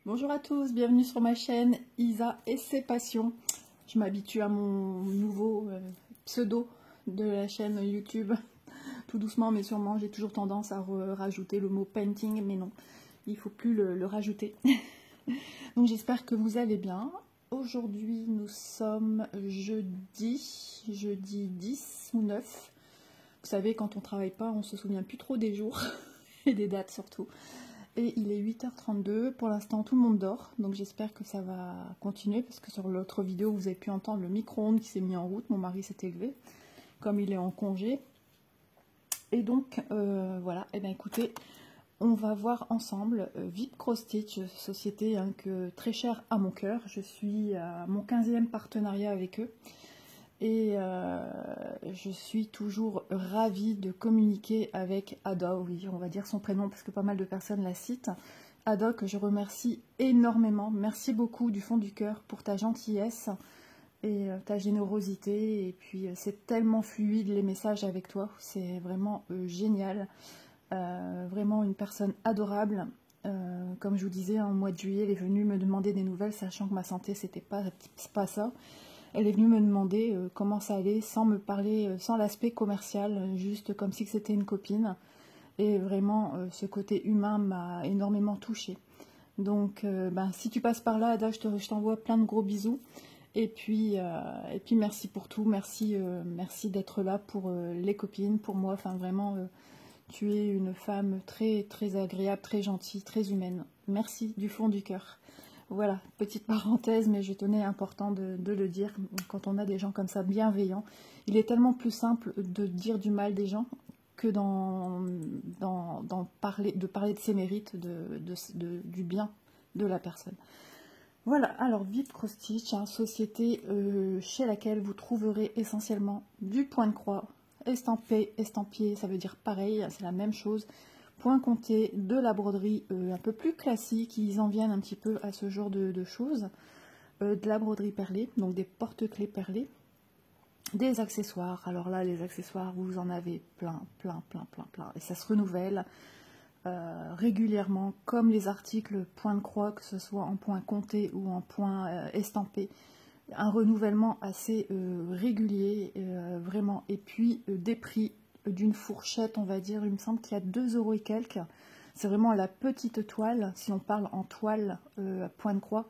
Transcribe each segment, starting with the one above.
Bonjour à tous, bienvenue sur ma chaîne Isa et ses passions. Je m'habitue à mon nouveau pseudo de la chaîne YouTube. Tout doucement mais sûrement, j'ai toujours tendance à rajouter le mot painting, mais non, il ne faut plus le rajouter. Donc j'espère que vous allez bien. Aujourd'hui nous sommes jeudi 10 ou 9. Vous savez, quand on travaille pas, on se souvient plus trop des jours et des dates surtout. Et il est 8h32, pour l'instant tout le monde dort, donc j'espère que ça va continuer, parce que sur l'autre vidéo vous avez pu entendre le micro-ondes qui s'est mis en route, mon mari s'est élevé, comme il est en congé. Et donc voilà, et bien écoutez, on va voir ensemble VIP Cross Stitch, société très chère à mon cœur. Je suis à mon 15e partenariat avec eux. Et je suis toujours ravie de communiquer avec Ada, oui, on va dire son prénom parce que pas mal de personnes la citent. Ada, que je remercie énormément. Merci beaucoup du fond du cœur pour ta gentillesse et ta générosité. Et puis c'est tellement fluide les messages avec toi, c'est vraiment génial. Vraiment une personne adorable. Comme je vous disais, en mois de juillet, elle est venue me demander des nouvelles, sachant que ma santé, c'était pas ça. Elle est venue me demander comment ça allait, sans me parler, sans l'aspect commercial, juste comme si c'était une copine. Et vraiment, ce côté humain m'a énormément touchée. Donc, si tu passes par là, Ada, je t'envoie plein de gros bisous. Et puis merci pour tout. Merci d'être là pour les copines, pour moi. Enfin, vraiment, tu es une femme très, très agréable, très gentille, très humaine. Merci du fond du cœur. Voilà, petite parenthèse, mais je tenais important de le dire. Quand on a des gens comme ça bienveillants, il est tellement plus simple de dire du mal des gens que parler de ses mérites, du bien de la personne. Voilà, alors VIP Cross Stitch, société chez laquelle vous trouverez essentiellement du point de croix, estampé, estampillé, ça veut dire pareil, c'est la même chose. Point compté, de la broderie un peu plus classique, ils en viennent un petit peu à ce genre de choses, de la broderie perlée, donc des porte-clés perlés, des accessoires. Alors là, les accessoires, vous en avez plein, et ça se renouvelle régulièrement, comme les articles point de croix, que ce soit en point compté ou en point estampé. Un renouvellement assez régulier, vraiment, et puis des prix d'une fourchette, on va dire, il me semble qu'il y a 2 € et quelques. C'est vraiment la petite toile, si on parle en toile à point de croix,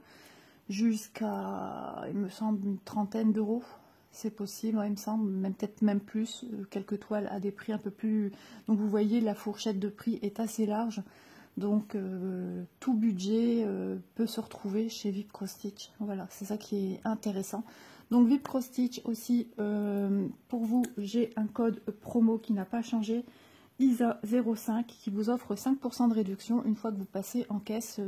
jusqu'à, il me semble, une trentaine d'euros. C'est possible, ouais, il me semble, peut-être même plus, quelques toiles à des prix un peu plus... Donc vous voyez, la fourchette de prix est assez large. Donc tout budget peut se retrouver chez VIP Cross Stitch. Voilà, c'est ça qui est intéressant. Donc VIP Cross Stitch aussi, pour vous, j'ai un code promo qui n'a pas changé, ISA05, qui vous offre 5% de réduction une fois que vous passez en caisse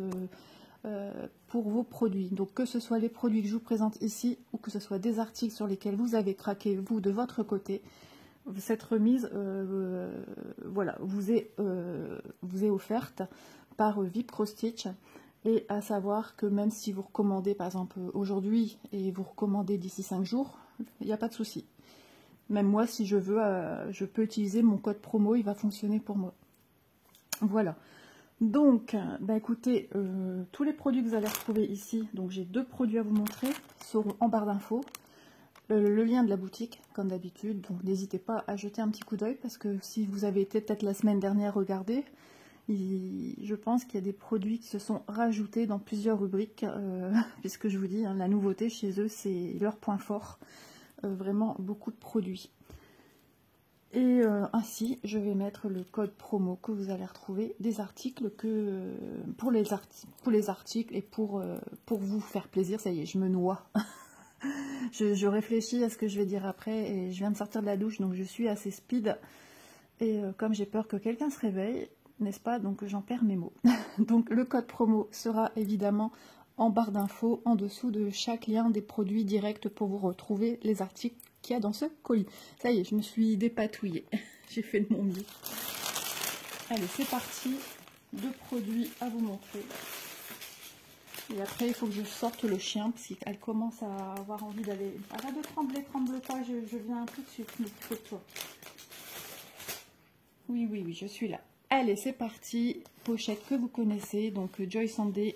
pour vos produits. Donc que ce soit les produits que je vous présente ici ou que ce soit des articles sur lesquels vous avez craqué, vous, de votre côté, cette remise voilà, vous est offerte par VIP Cross Stitch. Et à savoir que même si vous recommandez par exemple aujourd'hui et vous recommandez d'ici 5 jours, il n'y a pas de souci. Même moi, si je veux, je peux utiliser mon code promo, il va fonctionner pour moi. Voilà. Donc, écoutez, tous les produits que vous allez retrouver ici, donc j'ai 2 produits à vous montrer, seront en barre d'infos. Le lien de la boutique, comme d'habitude, donc n'hésitez pas à jeter un petit coup d'œil, parce que si vous avez été peut-être la semaine dernière regarder, je pense qu'il y a des produits qui se sont rajoutés dans plusieurs rubriques, puisque je vous dis, la nouveauté chez eux, c'est leur point fort, vraiment beaucoup de produits. Et ainsi, je vais mettre le code promo que vous allez retrouver des articles pour les articles et pour vous faire plaisir. Ça y est, je me noie. Je réfléchis à ce que je vais dire après et je viens de sortir de la douche, donc je suis assez speed. Et comme j'ai peur que quelqu'un se réveille, n'est-ce pas, donc j'en perds mes mots. Donc le code promo sera évidemment en barre d'infos, en dessous de chaque lien des produits directs pour vous retrouver les articles qu'il y a dans ce colis. Ça y est, je me suis dépatouillée. J'ai fait de mon mieux. Allez, c'est parti. 2 produits à vous montrer. Et après, il faut que je sorte le chien, parce qu'elle commence à avoir envie d'aller... Arrête de trembler, tremble pas, je viens tout de suite m'occuper de toi. Oui, je suis là. Allez, c'est parti. Pochette que vous connaissez, donc Joy Sunday.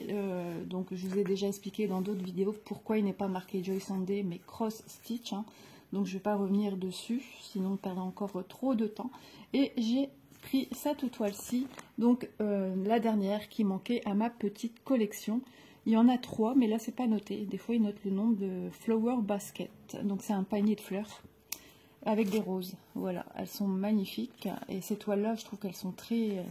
Donc je vous ai déjà expliqué dans d'autres vidéos pourquoi il n'est pas marqué Joy Sunday, mais Cross Stitch. Hein. Donc je ne vais pas revenir dessus, sinon on perdra encore trop de temps. Et j'ai pris cette toile-ci, donc la dernière qui manquait à ma petite collection. Il y en a 3, mais là c'est pas noté. Des fois ils notent le nom de Flower Basket. Donc c'est un panier de fleurs avec des roses. Voilà, elles sont magnifiques. Et ces toiles-là, je trouve qu'elles sont très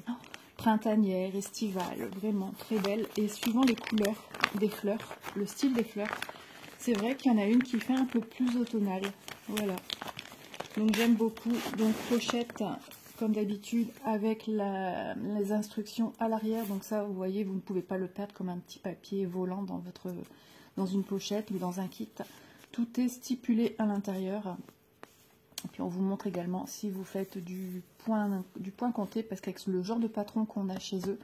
printanières, estivales, vraiment très belles. Et suivant les couleurs des fleurs, le style des fleurs, c'est vrai qu'il y en a une qui fait un peu plus automnale. Voilà. Donc j'aime beaucoup. Donc pochette, comme d'habitude, avec les instructions à l'arrière. Donc ça, vous voyez, vous ne pouvez pas le perdre comme un petit papier volant dans une pochette ou dans un kit. Tout est stipulé à l'intérieur. Et puis on vous montre également si vous faites du point compté, parce qu'avec le genre de patron qu'on a chez eux,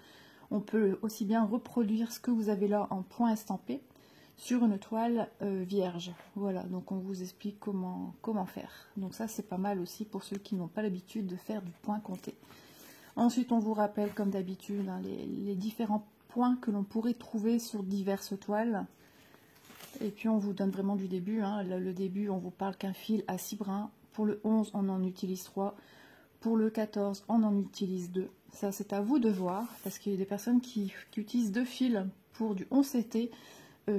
on peut aussi bien reproduire ce que vous avez là en point estampé sur une toile vierge. Voilà, donc on vous explique comment faire. Donc ça c'est pas mal aussi pour ceux qui n'ont pas l'habitude de faire du point compté. Ensuite on vous rappelle comme d'habitude hein, les différents points que l'on pourrait trouver sur diverses toiles. Et puis on vous donne vraiment du début. Hein. Le début on vous parle qu'un fil à 6 brins. Pour le 11 on en utilise 3. Pour le 14 on en utilise 2. Ça c'est à vous de voir, parce qu'il y a des personnes qui utilisent 2 fils pour du 11 CT.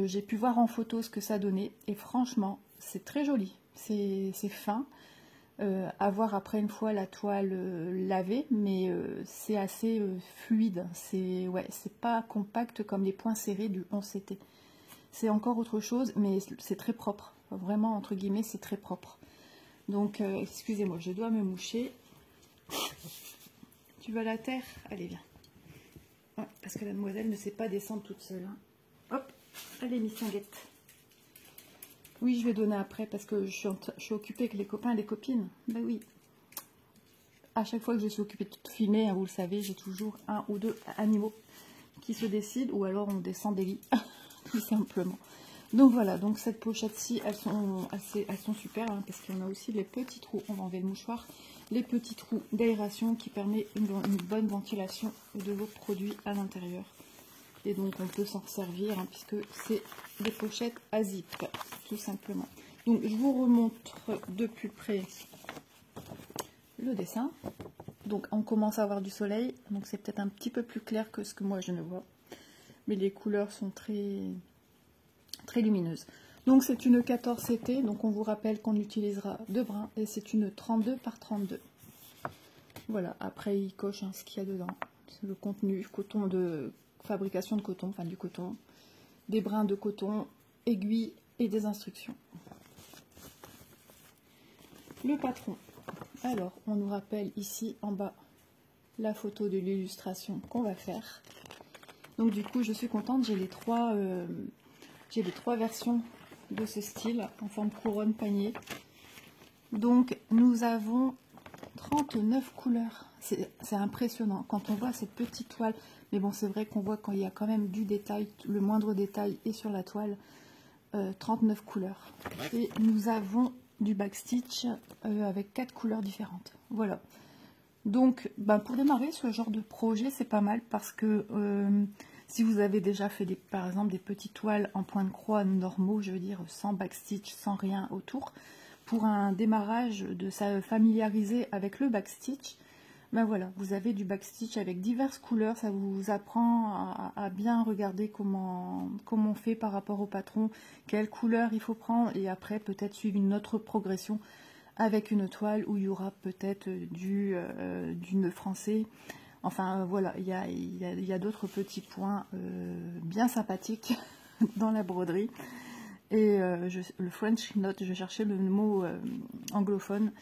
J'ai pu voir en photo ce que ça donnait et franchement c'est très joli, c'est fin, à voir après une fois la toile lavée, mais c'est assez fluide, c'est pas compact comme les points serrés du 11 CT, c'est encore autre chose, mais c'est très propre, vraiment entre guillemets c'est très propre. Donc excusez-moi, je dois me moucher. Tu vas à la terre? Allez viens. Ouais, parce que la demoiselle ne sait pas descendre toute seule, hein. Hop. Allez, Miss Tinguette. Oui, je vais donner après parce que je suis occupée avec les copains et les copines. Ben oui. À chaque fois que je suis occupée de tout filmer, hein, vous le savez, j'ai toujours un ou deux animaux qui se décident ou alors on descend des lits, tout simplement. Donc voilà, donc cette pochette-ci, elles sont super hein, parce qu'on a aussi les petits trous, on va enlever le mouchoir, les petits trous d'aération qui permettent une bonne ventilation de vos produits à l'intérieur. Et donc on peut s'en servir hein, puisque c'est des pochettes à zip, tout simplement. Donc je vous remontre de plus près le dessin. Donc on commence à avoir du soleil, donc c'est peut-être un petit peu plus clair que ce que moi je ne vois. Mais les couleurs sont très lumineuses. Donc c'est une 14 CT, donc on vous rappelle qu'on utilisera 2 brins et c'est une 32 par 32. Voilà, après il coche hein, ce qu'il y a dedans. C'est le contenu, coton de fabrication de coton, enfin du coton, des brins de coton, aiguilles et des instructions. Le patron. Alors, on nous rappelle ici en bas la photo de l'illustration qu'on va faire. Donc du coup, je suis contente, j'ai les trois versions de ce style en forme couronne panier. Donc nous avons 39 couleurs. C'est impressionnant quand on voit cette petite toile. Mais bon, c'est vrai qu'on voit quand il y a quand même du détail, le moindre détail est sur la toile. 39 couleurs. Et nous avons du backstitch avec 4 couleurs différentes. Voilà. Donc, pour démarrer ce genre de projet, c'est pas mal parce que si vous avez déjà fait par exemple des petites toiles en point de croix normaux, je veux dire sans backstitch, sans rien autour, pour un démarrage de se familiariser avec le backstitch, voilà, vous avez du backstitch avec diverses couleurs, ça vous apprend à bien regarder comment on fait par rapport au patron, quelle couleur il faut prendre, et après peut-être suivre une autre progression avec une toile où il y aura peut-être du nœud français. Enfin voilà, il y a d'autres petits points bien sympathiques dans la broderie. Et le French knot, je cherchais le mot anglophone.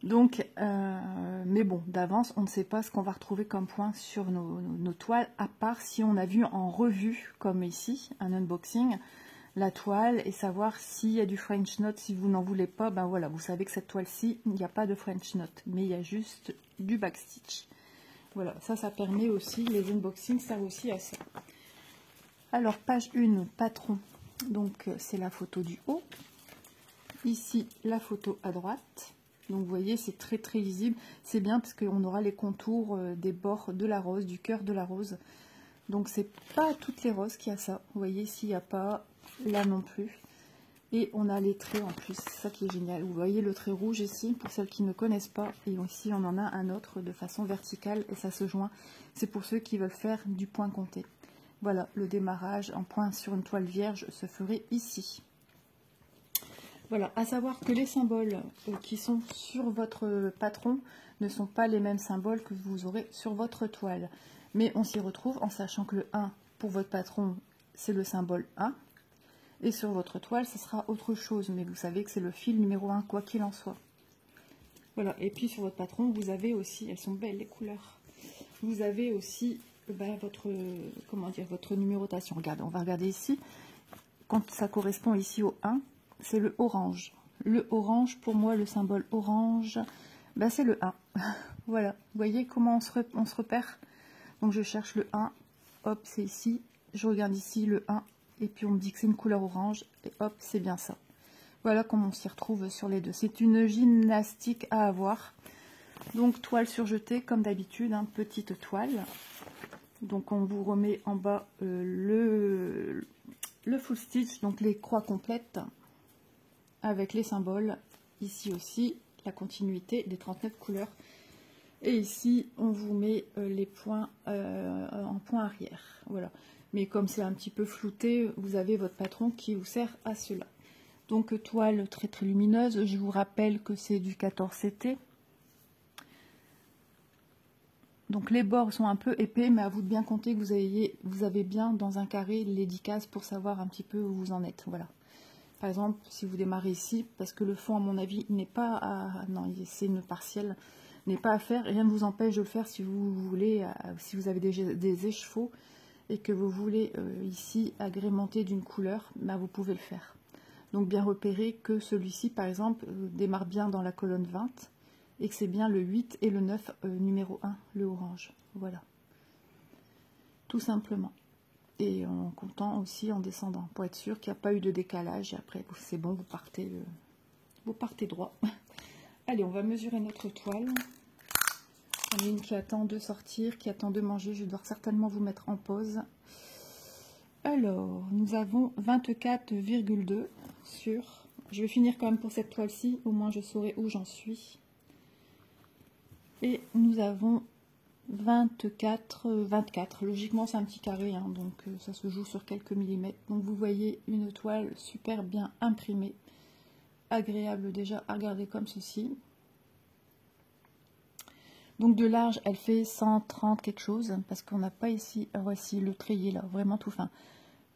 Donc, mais bon, d'avance, on ne sait pas ce qu'on va retrouver comme point sur nos toiles, à part si on a vu en revue, comme ici, un unboxing, la toile, et savoir s'il y a du French knot. Si vous n'en voulez pas, voilà, vous savez que cette toile-ci, il n'y a pas de French knot, mais il y a juste du backstitch. Voilà, ça permet aussi, les unboxings servent aussi à ça. Alors, page 1, patron, donc c'est la photo du haut. Ici, la photo à droite. Donc vous voyez, c'est très très lisible. C'est bien parce qu'on aura les contours des bords de la rose, du cœur de la rose. Donc c'est pas toutes les roses qui a ça. Vous voyez, ici il n'y a pas, là non plus. Et on a les traits en plus, c'est ça qui est génial. Vous voyez le trait rouge ici, pour celles qui ne connaissent pas. Et ici on en a un autre de façon verticale et ça se joint. C'est pour ceux qui veulent faire du point compté. Voilà, le démarrage en point sur une toile vierge se ferait ici. Voilà, à savoir que les symboles qui sont sur votre patron ne sont pas les mêmes symboles que vous aurez sur votre toile. Mais on s'y retrouve en sachant que le 1 pour votre patron, c'est le symbole 1. Et sur votre toile, ce sera autre chose. Mais vous savez que c'est le fil numéro 1, quoi qu'il en soit. Voilà, et puis sur votre patron, vous avez aussi, elles sont belles les couleurs. Vous avez aussi votre, comment dire, votre numérotation. Regardez, on va regarder ici. Quand ça correspond ici au 1, c'est le orange. Le orange, pour moi, le symbole orange, c'est le 1. Voilà, vous voyez comment on se repère. Donc je cherche le 1, hop, c'est ici. Je regarde ici le 1, et puis on me dit que c'est une couleur orange, et hop, c'est bien ça. Voilà comment on s'y retrouve sur les deux. C'est une gymnastique à avoir. Donc toile surjetée, comme d'habitude, hein, petite toile. Donc on vous remet en bas le full stitch, donc les croix complètes, avec les symboles. Ici aussi, la continuité des 39 couleurs. Et ici, on vous met les points en point arrière. Voilà. Mais comme c'est un petit peu flouté, vous avez votre patron qui vous sert à cela. Donc, toile très très lumineuse. Je vous rappelle que c'est du 14 CT. Donc, les bords sont un peu épais, mais à vous de bien compter que vous avez bien dans un carré les 10 cases pour savoir un petit peu où vous en êtes. Voilà. Par exemple, si vous démarrez ici, parce que le fond, à mon avis, n'est pas à... Non, c'est une partielle, n'est pas à faire. Rien ne vous empêche de le faire si vous voulez, si vous avez des échevaux et que vous voulez ici agrémenter d'une couleur, vous pouvez le faire. Donc, bien repérer que celui-ci, par exemple, démarre bien dans la colonne 20 et que c'est bien le 8 et le 9, numéro 1, le orange. Voilà. Tout simplement. Et en comptant aussi en descendant, pour être sûr qu'il n'y a pas eu de décalage. Et après, c'est bon, vous partez droit. Allez, on va mesurer notre toile. On a une qui attend de sortir, qui attend de manger. Je dois certainement vous mettre en pause. Alors, nous avons 24,2 sur... Je vais finir quand même pour cette toile-ci, au moins je saurai où j'en suis. Et nous avons 24. Logiquement, c'est un petit carré, hein, donc ça se joue sur quelques millimètres. Donc vous voyez une toile super bien imprimée, agréable déjà à regarder comme ceci. Donc de large, elle fait 130 quelque chose, parce qu'on n'a pas ici, voici le treillis là, vraiment tout fin.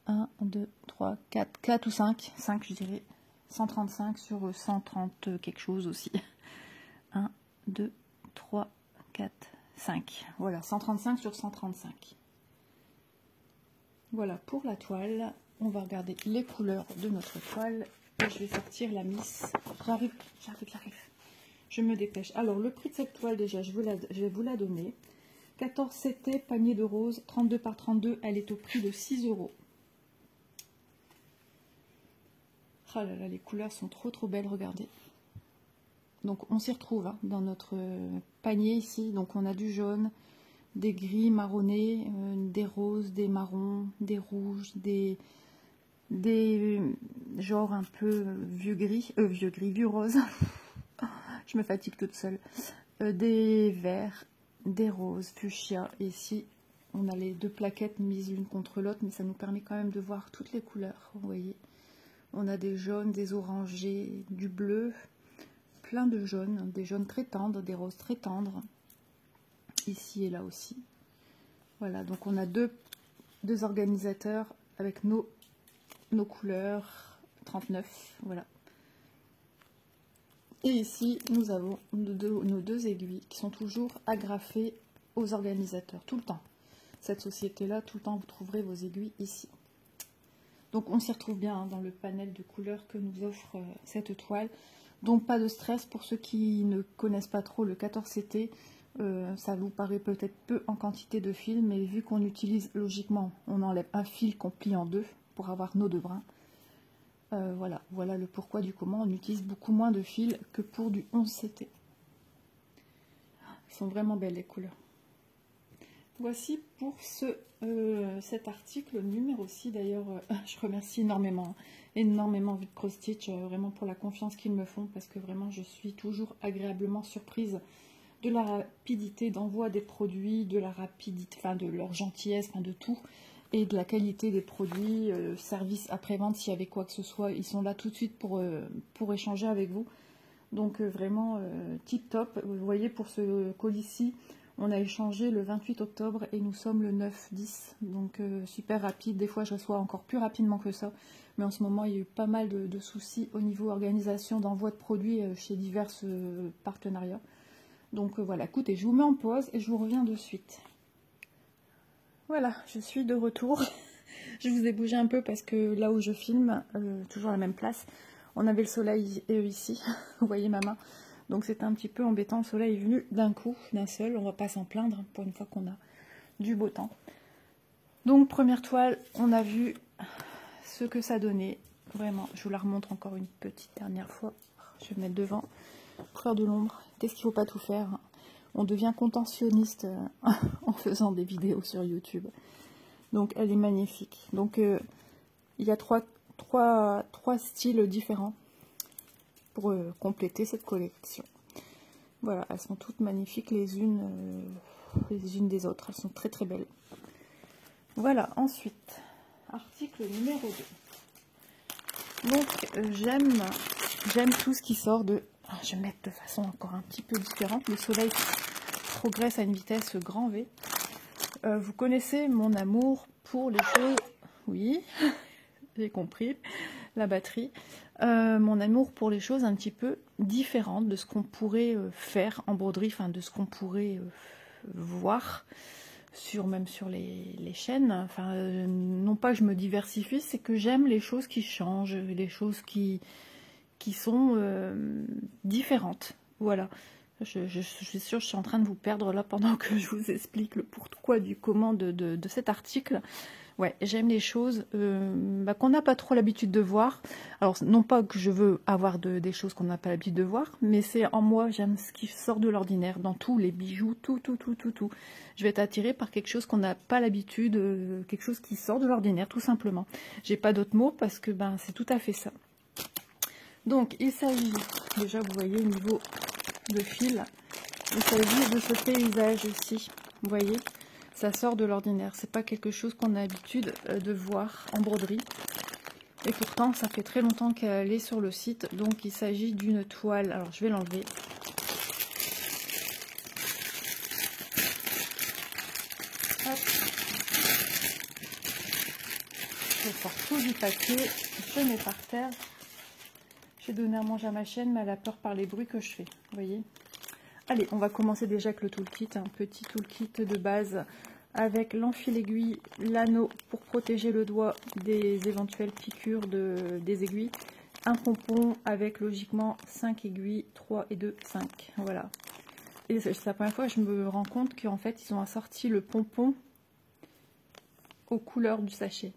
1, 2, 3, 4 ou 5 je dirais. 135 sur 130 quelque chose aussi. 1, 2, 3, 4, 5. Voilà, 135 sur 135. Voilà pour la toile. On va regarder les couleurs de notre toile. Et je vais sortir la Miss. J'arrive. Je me dépêche. Alors, le prix de cette toile, déjà, je vais vous la donner. 14 CT, panier de rose, 32 par 32. Elle est au prix de 6 €. Oh là là, les couleurs sont trop belles, regardez. Donc on s'y retrouve hein, dans notre panier ici. Donc on a du jaune, des gris marronnés, des roses, des marrons, des rouges, des genre un peu vieux rose. Je me fatigue toute seule. Des verts, des roses, fuchsia. Et ici on a les deux plaquettes mises l'une contre l'autre, mais ça nous permet quand même de voir toutes les couleurs. Vous voyez, on a des jaunes, des orangés, du bleu. Plein de jaunes, des jaunes très tendres, des roses très tendres, ici et là aussi. Voilà, donc on a deux organisateurs avec nos couleurs 39, voilà. Et ici, nous avons nos deux aiguilles qui sont toujours agrafées aux organisateurs, tout le temps. Cette société-là, tout le temps, vous trouverez vos aiguilles ici. Donc on s'y retrouve bien hein, dans le panel de couleurs que nous offre cette toile. Donc pas de stress pour ceux qui ne connaissent pas trop le 14 CT. Ça vous paraît peut-être peu en quantité de fil, mais vu qu'on utilise logiquement, on enlève un fil qu'on plie en deux pour avoir nos deux brins. Voilà le pourquoi du comment. On utilise beaucoup moins de fils que pour du 11CT. Ils sont vraiment belles les couleurs. Voici pour cet article numéro 6. D'ailleurs, je remercie énormément Vite Cross Stitch, vraiment pour la confiance qu'ils me font, parce que vraiment je suis toujours agréablement surprise de la rapidité d'envoi des produits, de la rapidité, enfin de leur gentillesse, enfin de tout, et de la qualité des produits, service après-vente, s'il y avait quoi que ce soit, ils sont là tout de suite pour échanger avec vous. Donc vraiment tip top. Vous voyez, pour ce colis-ci, on a échangé le 28 octobre et nous sommes le 9-10, donc super rapide. Des fois je reçois encore plus rapidement que ça, mais en ce moment il y a eu pas mal de soucis au niveau organisation d'envoi de produits chez divers partenariats. Donc voilà, écoutez, je vous mets en pause et je vous reviens de suite. Voilà, je suis de retour. Je vous ai bougé un peu parce que là où je filme, toujours à la même place, on avait le soleil ici, vous voyez ma main. Donc c'était un petit peu embêtant, le soleil est venu d'un coup, d'un seul, on va pas s'en plaindre pour une fois qu'on a du beau temps. Donc première toile, on a vu ce que ça donnait, vraiment, je vous la remontre encore une petite dernière fois, je vais me mettre devant, pour faire de l'ombre. Qu'est-ce qu'il ne faut pas tout faire? On devient contentionniste en faisant des vidéos sur YouTube. Donc elle est magnifique. Donc il y a trois styles différents pour compléter cette collection. Voilà, elles sont toutes magnifiques les unes des autres. Elles sont très très belles. Voilà, ensuite, article numéro 2. Donc j'aime tout ce qui sort de... Je vais mettre de façon encore un petit peu différente. Le soleil progresse à une vitesse grand V. Vous connaissez mon amour pour les choses... Oui, j'ai compris, la batterie. Mon amour pour les choses un petit peu différentes de ce qu'on pourrait faire en broderie, enfin de ce qu'on pourrait voir même sur les chaînes. Enfin, non pas que je me diversifie, c'est que j'aime les choses qui changent, les choses qui sont différentes. Voilà. Je suis sûre que je suis en train de vous perdre là pendant que je vous explique le pourquoi du comment de cet article. Ouais, j'aime les choses qu'on n'a pas trop l'habitude de voir. Alors, non pas que je veux avoir des choses qu'on n'a pas l'habitude de voir, mais c'est en moi, j'aime ce qui sort de l'ordinaire, dans tous les bijoux, tout. Je vais être attirée par quelque chose qu'on n'a pas l'habitude, quelque chose qui sort de l'ordinaire, tout simplement. J'ai pas d'autres mots parce que c'est tout à fait ça. Donc, il s'agit, déjà, vous voyez, au niveau de fil, il s'agit de ce paysage aussi, vous voyez, ça sort de l'ordinaire, c'est pas quelque chose qu'on a l'habitude de voir en broderie, et pourtant ça fait très longtemps qu'elle est sur le site. Donc il s'agit d'une toile, alors je vais l'enlever, je sors tout du papier, je mets par terre. J'ai donné à manger à ma chienne, mais elle a peur par les bruits que je fais, vous voyez. Allez, on va commencer déjà avec le toolkit, un petit toolkit de base avec l'enfil-aiguille, l'anneau pour protéger le doigt des éventuelles piqûres des aiguilles, un pompon avec logiquement 5 aiguilles, 3 et 2, 5, voilà. Et c'est la première fois que je me rends compte qu'en fait, ils ont assorti le pompon aux couleurs du sachet.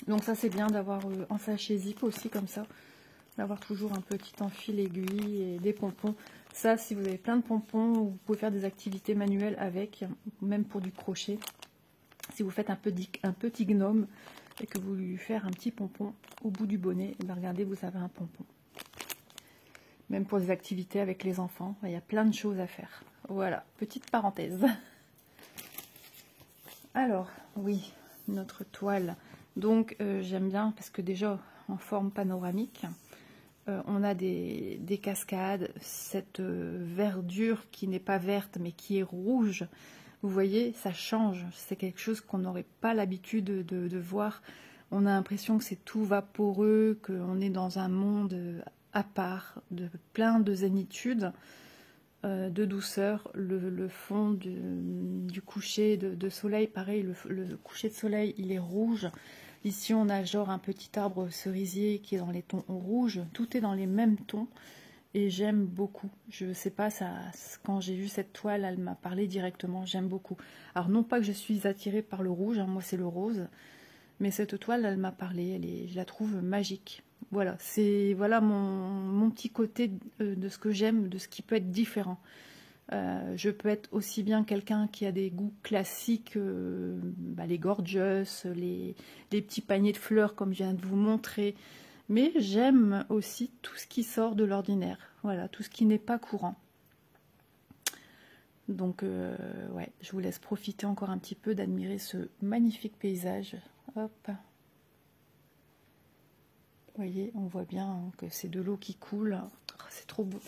Donc ça, c'est bien d'avoir un sachet zip aussi, comme ça, d'avoir toujours un petit enfil-aiguille et des pompons. Ça, si vous avez plein de pompons, vous pouvez faire des activités manuelles avec, même pour du crochet. Si vous faites un petit gnome et que vous lui faites un petit pompon au bout du bonnet, et bien regardez, vous avez un pompon. Même pour des activités avec les enfants, il y a plein de choses à faire. Voilà, petite parenthèse. Alors, oui, notre toile. Donc, j'aime bien parce que déjà, en forme panoramique, on a des cascades, cette verdure qui n'est pas verte mais qui est rouge. Vous voyez, ça change. C'est quelque chose qu'on n'aurait pas l'habitude de voir. On a l'impression que c'est tout vaporeux, qu'on est dans un monde à part, de plein de zénitude, de douceur. Le fond du coucher de soleil, pareil, le coucher de soleil, il est rouge. Ici, on a genre un petit arbre cerisier qui est dans les tons rouges. Tout est dans les mêmes tons et j'aime beaucoup. Je sais pas, quand j'ai vu cette toile, elle m'a parlé directement. J'aime beaucoup. Alors, non pas que je suis attirée par le rouge, hein, moi c'est le rose. Mais cette toile, elle m'a parlé, je la trouve magique. Voilà, c'est voilà mon petit côté de ce que j'aime, de ce qui peut être différent. Je peux être aussi bien quelqu'un qui a des goûts classiques, les gorgeous, les petits paniers de fleurs comme je viens de vous montrer, mais j'aime aussi tout ce qui sort de l'ordinaire, voilà, tout ce qui n'est pas courant. Donc ouais, je vous laisse profiter encore un petit peu d'admirer ce magnifique paysage. Hop. Vous voyez, on voit bien que c'est de l'eau qui coule, oh, c'est trop beau.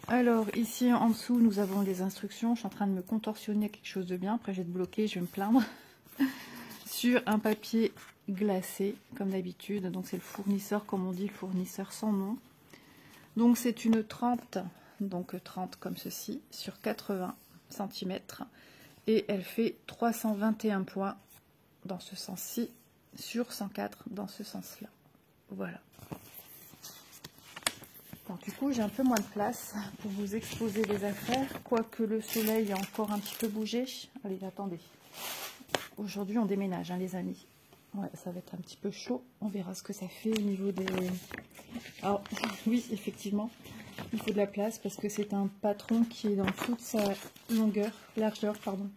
Alors, ici en dessous, nous avons les instructions. Je suis en train de me contorsionner à quelque chose de bien. Après, je vais être bloquée, je vais me plaindre. Sur un papier glacé, comme d'habitude. Donc, c'est le fournisseur, comme on dit, le fournisseur sans nom. Donc, c'est une 30, donc 30 comme ceci, sur 80 cm. Et elle fait 321 points dans ce sens-ci, sur 104 dans ce sens-là. Voilà. Alors, du coup, j'ai un peu moins de place pour vous exposer les affaires, quoique le soleil a encore un petit peu bougé. Allez, attendez. Aujourd'hui, on déménage, hein, les amis. Ouais, ça va être un petit peu chaud. On verra ce que ça fait au niveau des... Alors, oui, effectivement, il faut de la place parce que c'est un patron qui est dans toute sa largeur, pardon.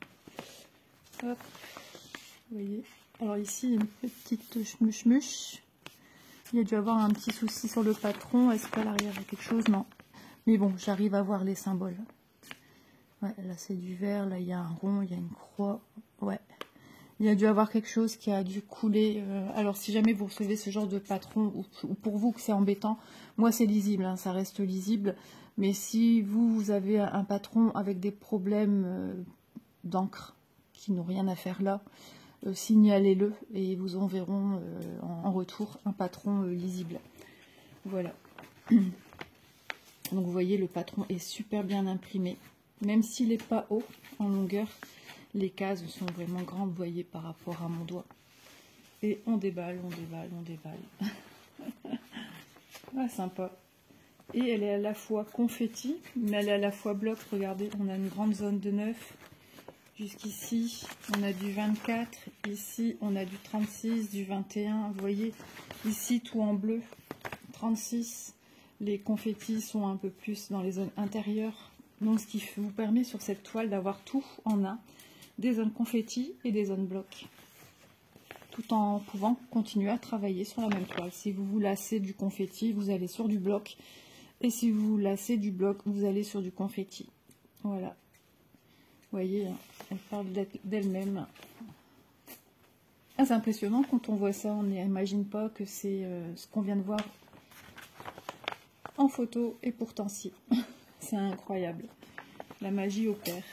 Hop, vous voyez. Alors ici, une petite schmuche. Il y a dû avoir un petit souci sur le patron. Est-ce qu'à l'arrière, il y a quelque chose? Non. Mais bon, j'arrive à voir les symboles. Ouais, là, c'est du vert. Là, il y a un rond, il y a une croix. Ouais. Il y a dû avoir quelque chose qui a dû couler. Alors, si jamais vous recevez ce genre de patron, ou pour vous que c'est embêtant, moi, c'est lisible. Hein, ça reste lisible. Mais si vous avez un patron avec des problèmes d'encre qui n'ont rien à faire là, signalez-le et ils vous enverront en retour un patron lisible. Voilà. Donc vous voyez, le patron est super bien imprimé. Même s'il n'est pas haut en longueur, les cases sont vraiment grandes, vous voyez, par rapport à mon doigt. Et on déballe, on déballe, on déballe. Ah, sympa. Et elle est à la fois confetti, mais elle est à la fois bloc. Regardez, on a une grande zone de 9. Jusqu'ici, on a du 24, ici, on a du 36, du 21. Vous voyez, ici, tout en bleu, 36. Les confettis sont un peu plus dans les zones intérieures. Donc, ce qui vous permet sur cette toile d'avoir tout en un, des zones confettis et des zones blocs. Tout en pouvant continuer à travailler sur la même toile. Si vous vous lassez du confetti, vous allez sur du bloc. Et si vous vous lassez du bloc, vous allez sur du confetti. Voilà. Vous voyez, elle parle d'elle-même. Ah, c'est impressionnant quand on voit ça, on n'imagine pas que c'est ce qu'on vient de voir en photo, et pourtant si. C'est incroyable. La magie opère.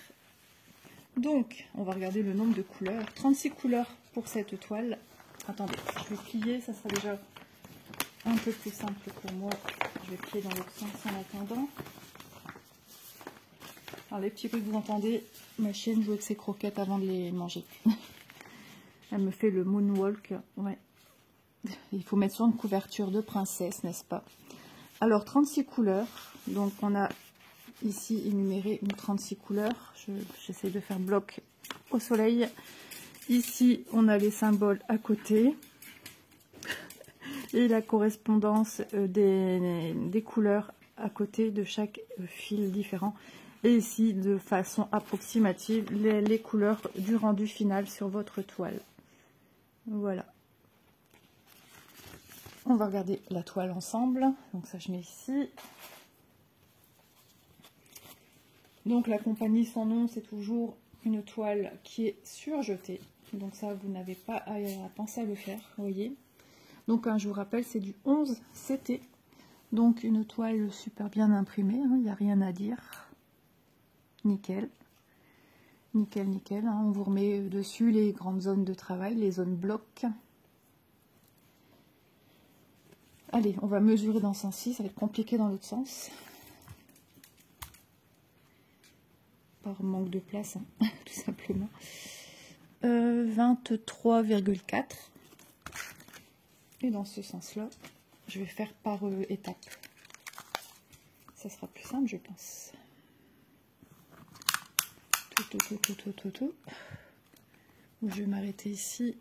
Donc, on va regarder le nombre de couleurs. 36 couleurs pour cette toile. Attendez, je vais plier, ça sera déjà un peu plus simple pour moi. Je vais plier dans l'autre sens en attendant. Alors les petits bruits que vous entendez, ma chienne joue avec ses croquettes avant de les manger. Elle me fait le moonwalk. Ouais. Il faut mettre sur une couverture de princesse, n'est-ce pas? Alors 36 couleurs. Donc on a ici énuméré une 36 couleurs. J'essaie de faire bloc au soleil. Ici on a les symboles à côté. Et la correspondance des couleurs à côté de chaque fil différent. Et ici, de façon approximative, les couleurs du rendu final sur votre toile. Voilà. On va regarder la toile ensemble. Donc ça, je mets ici. Donc la compagnie sans nom, c'est toujours une toile qui est surjetée. Donc ça, vous n'avez pas à penser à le faire, vous voyez. Donc je vous rappelle, c'est du 11 CT. Donc une toile super bien imprimée, il n'y a rien à dire. Nickel, nickel, nickel. Hein. On vous remet dessus les grandes zones de travail, les zones blocs. Allez, on va mesurer dans ce sens-ci, ça va être compliqué dans l'autre sens. Par manque de place, hein, tout simplement. 23,4. Et dans ce sens-là, je vais faire par étape. Ça sera plus simple, je pense. Tout. Je vais m'arrêter ici.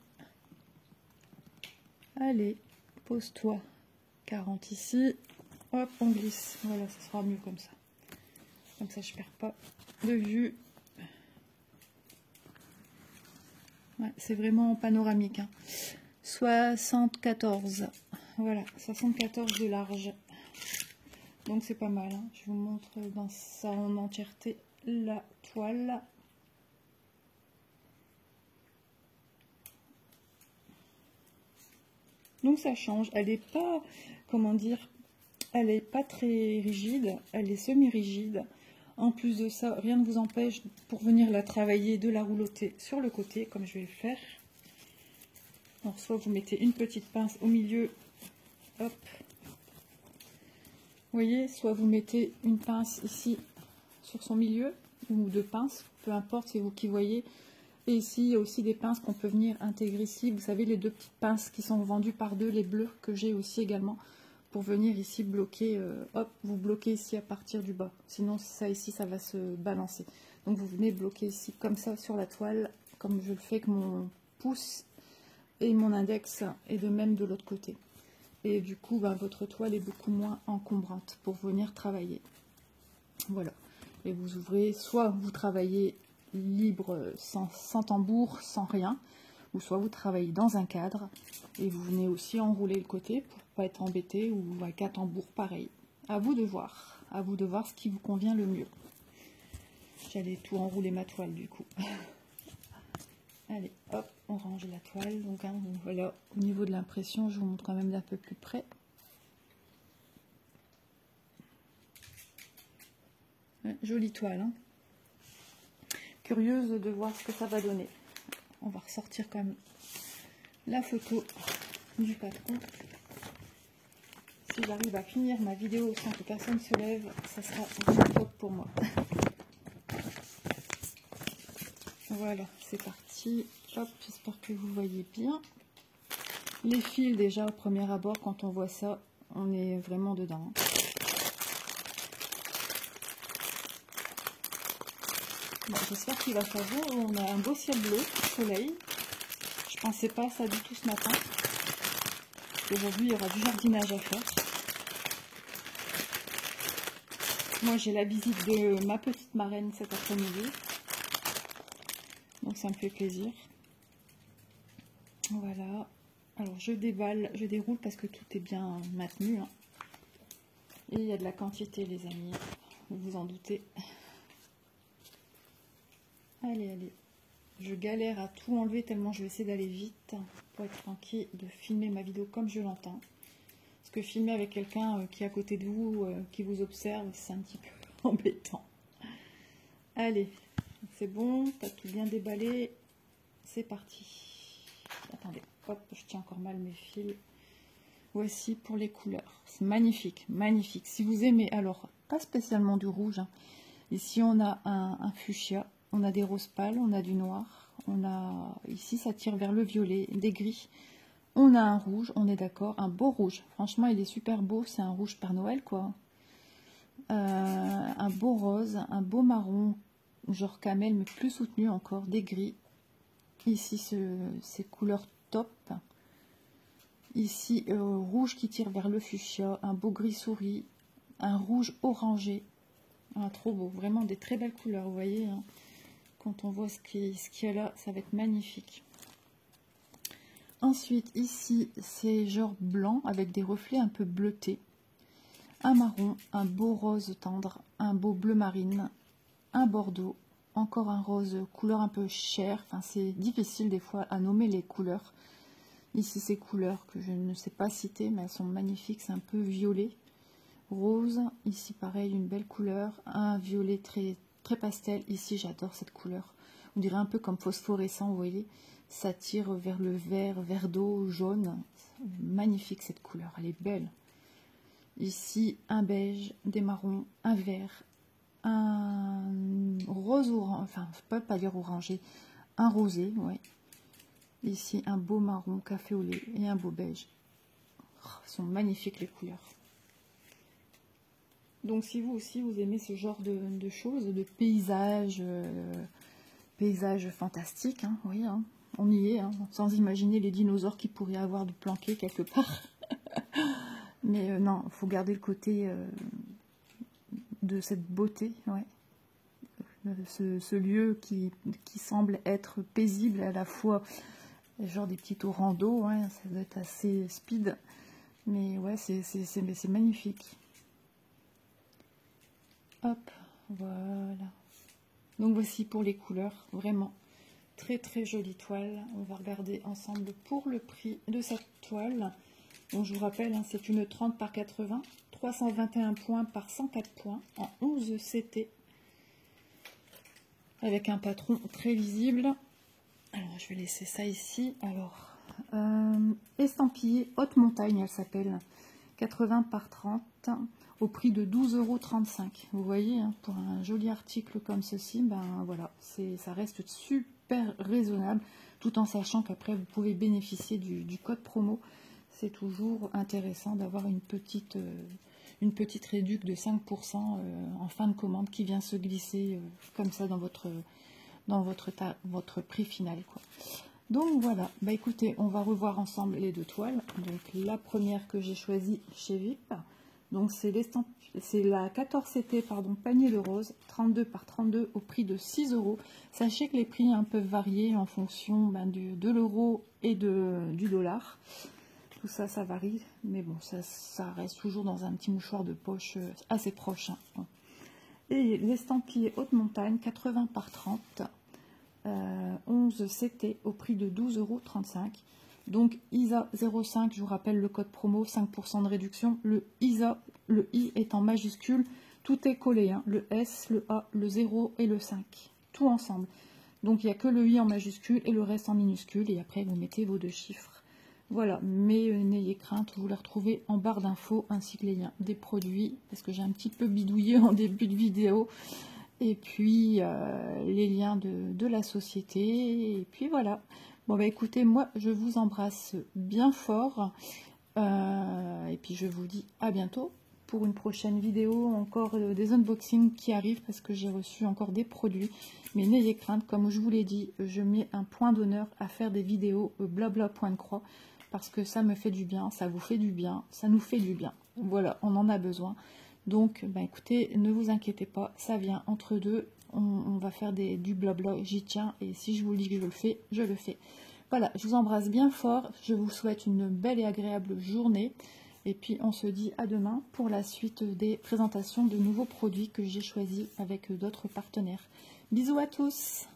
Allez, pose-toi. 40 ici. Hop, on glisse. Voilà, ça sera mieux comme ça. Comme ça, je perds pas de vue. Ouais, c'est vraiment panoramique. Hein. 74. Voilà, 74 de large. Donc c'est pas mal. Hein. Je vous montre dans sa en entièreté la toile. Donc ça change. Elle n'est pas, comment dire, elle n'est pas très rigide. Elle est semi-rigide. En plus de ça, rien ne vous empêche pour venir la travailler de la roulotter sur le côté, comme je vais le faire. Alors soit vous mettez une petite pince au milieu, hop. Vous voyez, soit vous mettez une pince ici sur son milieu, ou deux pinces, peu importe, c'est vous qui voyez. Et ici, il y a aussi des pinces qu'on peut venir intégrer ici. Vous savez, les deux petites pinces qui sont vendues par deux, les bleus que j'ai aussi également, pour venir ici bloquer, hop, vous bloquez ici à partir du bas. Sinon, ça ici, ça va se balancer. Donc, vous venez bloquer ici comme ça sur la toile, comme je le fais avec mon pouce et mon index, et de même de l'autre côté. Et du coup, ben, votre toile est beaucoup moins encombrante pour venir travailler. Voilà. Et vous ouvrez, soit vous travaillez libre, sans tambour, sans rien, ou soit vous travaillez dans un cadre et vous venez aussi enrouler le côté pour pas être embêté, ou avec un tambour pareil. À vous de voir ce qui vous convient le mieux. J'allais tout enrouler ma toile du coup. Allez, hop, on range la toile. Donc, hein, voilà, au niveau de l'impression, je vous montre quand même d'un peu plus près. Ouais, jolie toile, hein. Curieuse de voir ce que ça va donner. On va ressortir quand même la photo du patron. Si j'arrive à finir ma vidéo sans que personne se lève, ça sera vraiment top pour moi. Voilà, c'est parti. Hop, j'espère que vous voyez bien. Les fils, déjà, au premier abord, quand on voit ça, on est vraiment dedans. Bon, j'espère qu'il va faire beau. On a un beau ciel bleu, soleil. Je pensais pas à ça du tout ce matin. Aujourd'hui, il y aura du jardinage à faire. Moi, j'ai la visite de ma petite marraine cet après-midi. Donc, ça me fait plaisir. Voilà. Alors, je déballe, je déroule parce que tout est bien maintenu. Hein. Et il y a de la quantité, les amis. Vous vous en doutez. Allez, allez. Je galère à tout enlever tellement je vais essayer d'aller vite pour être tranquille, de filmer ma vidéo comme je l'entends. Parce que filmer avec quelqu'un qui est à côté de vous, qui vous observe, c'est un petit peu embêtant. Allez, c'est bon, t'as tout bien déballé. C'est parti. Attendez, hop, je tiens encore mal mes fils. Voici pour les couleurs. C'est magnifique, magnifique. Si vous aimez, alors, pas spécialement du rouge. Hein. Ici, on a un fuchsia. On a des roses pâles, on a du noir, on a ici ça tire vers le violet, des gris, on a un rouge, on est d'accord, un beau rouge, franchement il est super beau, c'est un rouge Père Noël quoi, un beau rose, un beau marron, genre camel mais plus soutenu encore, des gris, ici ces couleurs top, ici rouge qui tire vers le fuchsia, un beau gris souris, un rouge orangé, ah, trop beau, vraiment des très belles couleurs, vous voyez hein. Quand on voit ce qu'il y a là, ça va être magnifique. Ensuite, ici, c'est genre blanc avec des reflets un peu bleutés. Un marron, un beau rose tendre, un beau bleu marine, un bordeaux, encore un rose couleur un peu chair. Enfin, c'est difficile des fois à nommer les couleurs. Ici, ces couleurs que je ne sais pas citer, mais elles sont magnifiques. C'est un peu violet, rose. Ici, pareil, une belle couleur. Un violet très pastel. Ici, j'adore cette couleur. On dirait un peu comme phosphorescent, vous voyez. Ça tire vers le vert, vert d'eau, jaune. Magnifique cette couleur, elle est belle. Ici, un beige, des marrons, un vert, un rose orange, enfin, je peux pas dire orangé, un rosé, ouais. Ici, un beau marron café au lait et un beau beige. Oh, sont magnifiques les couleurs. Donc si vous aussi vous aimez ce genre de choses, de paysages, paysages fantastiques, hein, oui, hein, on y est, hein, sans imaginer les dinosaures qui pourraient avoir de planqués quelque part. Mais non, il faut garder le côté de cette beauté, ouais. Ce lieu qui semble être paisible à la fois, genre des petits tours rando, ouais, ça doit être assez speed. Mais ouais, c'est magnifique. Hop, voilà. Donc voici pour les couleurs, vraiment très très jolie toile. On va regarder ensemble pour le prix de cette toile. Donc je vous rappelle, hein, c'est une 30 par 80, 321 points par 104 points en 11 CT. Avec un patron très visible. Alors je vais laisser ça ici. Alors, estampillé Haute Montagne, elle s'appelle. 80 par 30 au prix de 12,35 €. Vous voyez, hein, pour un joli article comme ceci, ben voilà, ça reste super raisonnable, tout en sachant qu'après vous pouvez bénéficier du code promo. C'est toujours intéressant d'avoir une petite réduction de 5% en fin de commande qui vient se glisser comme ça dans votre prix final, quoi. Donc voilà, bah écoutez, on va revoir ensemble les deux toiles. Donc la première que j'ai choisie chez VIP, donc c'est la 14 CT, pardon, panier de rose, 32 par 32 au prix de 6 €. Sachez que les prix peuvent varier en fonction de l'euro et du dollar. Tout ça, ça varie, mais bon, ça reste toujours dans un petit mouchoir de poche assez proche, hein. Et l'estampillé Haute Montagne, 80 par 30. 11 CT au prix de 12,35 €. Donc ISA 05, je vous rappelle le code promo, 5% de réduction. Le ISA, le I est en majuscule, tout est collé, hein, le S, le A, le 0 et le 5, tout ensemble. Donc il n'y a que le I en majuscule et le reste en minuscule, et après vous mettez vos deux chiffres. Voilà, mais n'ayez crainte, vous les retrouvez en barre d'infos ainsi que les liens des produits, parce que j'ai un petit peu bidouillé en début de vidéo. Et puis les liens de la société, et puis voilà. Bon bah écoutez, moi je vous embrasse bien fort, et puis je vous dis à bientôt pour une prochaine vidéo, encore des unboxings qui arrivent, parce que j'ai reçu encore des produits. Mais n'ayez crainte, comme je vous l'ai dit, je mets un point d'honneur à faire des vidéos blabla point de croix, parce que ça me fait du bien, ça vous fait du bien, ça nous fait du bien. Voilà, on en a besoin. Donc, bah écoutez, ne vous inquiétez pas, ça vient entre deux. On va faire du blabla, j'y tiens. Et si je vous dis que je le fais, je le fais. Voilà, je vous embrasse bien fort. Je vous souhaite une belle et agréable journée. Et puis, on se dit à demain pour la suite des présentations de nouveaux produits que j'ai choisis avec d'autres partenaires. Bisous à tous!